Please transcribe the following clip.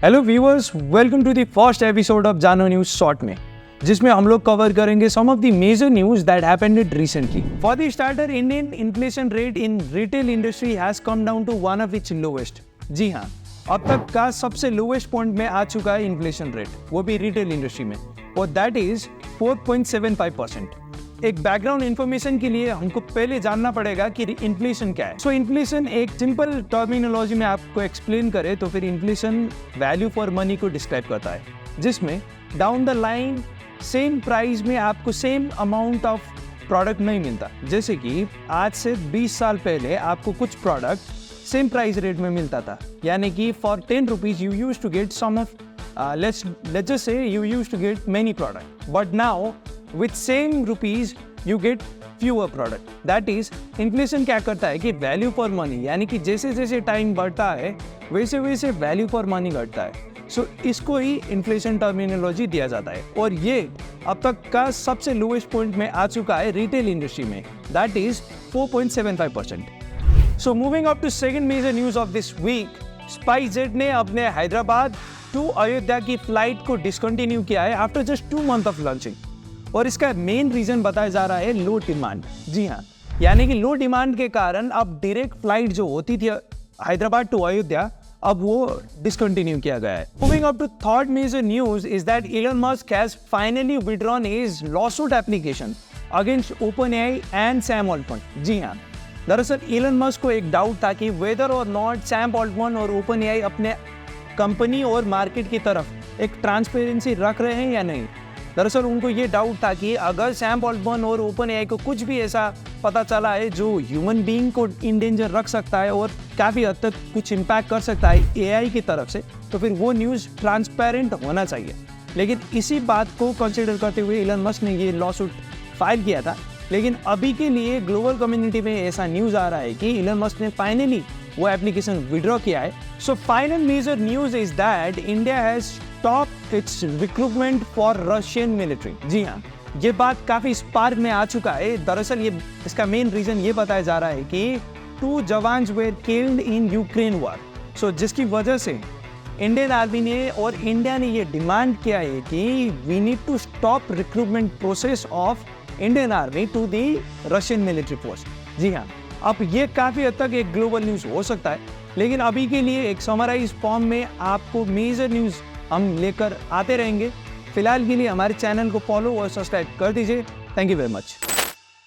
Hello viewers, welcome to the first episode of जानो news short में, जिसमें हम लोग कवर करेंगे some of the major news that happened recently. For the starter, Indian inflation rate in retail industry has come down to one of its lowest. जी हाँ, अब तक का सबसे लोवेस्ट पॉइंट में आ चुका है इन्फ्लेशन रेट, वो भी रिटेल इंडस्ट्री में, और दैट इज 4.75%। एक बैकग्राउंड इन्फॉर्मेशन के लिए हमको पहले जानना पड़ेगा कि इन्फ्लेशन क्या है। सो इन्फ्लेशन एक सिंपल टर्मिनोलॉजी में आपको एक्सप्लेन करे तो फिर इन्फ्लेशन वैल्यू फॉर मनी को डिस्क्राइब करता है, जिसमें down the line same price में आपको सेम अमाउंट ऑफ प्रोडक्ट नहीं मिलता। जैसे कि आज से 20 साल पहले आपको कुछ प्रोडक्ट सेम प्राइस रेट में मिलता था, यानी कि for 10 rupees you use to get some of let's just say you used to get many product, but now with same rupees you get fewer product. That is, inflation क्या करता है कि value for money, यानी कि जैसे जैसे time बढ़ता है वैसे वैसे value for money घटता है। सो इसको ही इन्फ्लेशन टर्मिनोलॉजी दिया जाता है, और ये अब तक का सबसे लोएस्ट पॉइंट में आ चुका है रिटेल इंडस्ट्री में, that is 4.75%। So moving up to second major news of this week, SpiceJet ने अपने हैदराबाद टू अयोध्या की फ्लाइट को डिसकंटिन्यू किया है after just 2 month of launching, और इसका मेन रीजन बताया जा रहा है लो डिमांड। जी हाँ, यानी कि लो डिमांड के कारण अब डायरेक्ट फ्लाइट जो होती थी हैदराबाद टू अयोध्या, अब वो डिसकंटिन्यू किया गया है। Moving up to third major news is that Elon Musk has finally withdrawn his lawsuit application against OpenAI and Sam Altman. जी हाँ, दरअसल इलन मस्क को एक डाउट था कि वेदर और नॉट सैम ऑल्टमैन और ओपनएआई अपने कंपनी और मार्केट की तरफ एक ट्रांसपेरेंसी रख रहे हैं या नहीं। दरअसल उनको ये डाउट था कि अगर सैम ऑल्टमैन और ओपनएआई को कुछ भी ऐसा पता चला है जो ह्यूमन बीइंग को इन डेंजर रख सकता है और काफ़ी हद तक कुछ इम्पैक्ट कर सकता है एआई की तरफ से, तो फिर वो न्यूज़ ट्रांसपेरेंट होना चाहिए। लेकिन इसी बात को कंसिडर करते हुए इलन मस्क ने ये लॉसूट फाइल किया था। लेकिन अभी के लिए ग्लोबल कम्युनिटी में ऐसा न्यूज़ आ रहा है कि इलन मस्क ने फाइनली वो एप्लीकेशन विड्रॉ किया है। So final major news is that India has stopped its recruitment for Russian military. जी हाँ, ये बात काफ़ी स्पार्क में आ चुका है। दरअसल ये इसका मेन रीज़न ये बताया जा रहा है कि 2 jawans were killed in Ukraine war. So जिसकी वजह से इंडियन आर्मी ने और इंडिया ने ये डिमांड किया है कि we need to stop recruitment process of Indian army to the Russian military force. जी हाँ, अब ये काफ़ी हद तक एक ग्लोबल न्यूज़ हो सकता है, लेकिन अभी के लिए एक समराइज फॉर्म में आपको मेजर न्यूज़ हम लेकर आते रहेंगे। फिलहाल के लिए हमारे चैनल को फॉलो और सब्सक्राइब कर दीजिए। Thank you very much.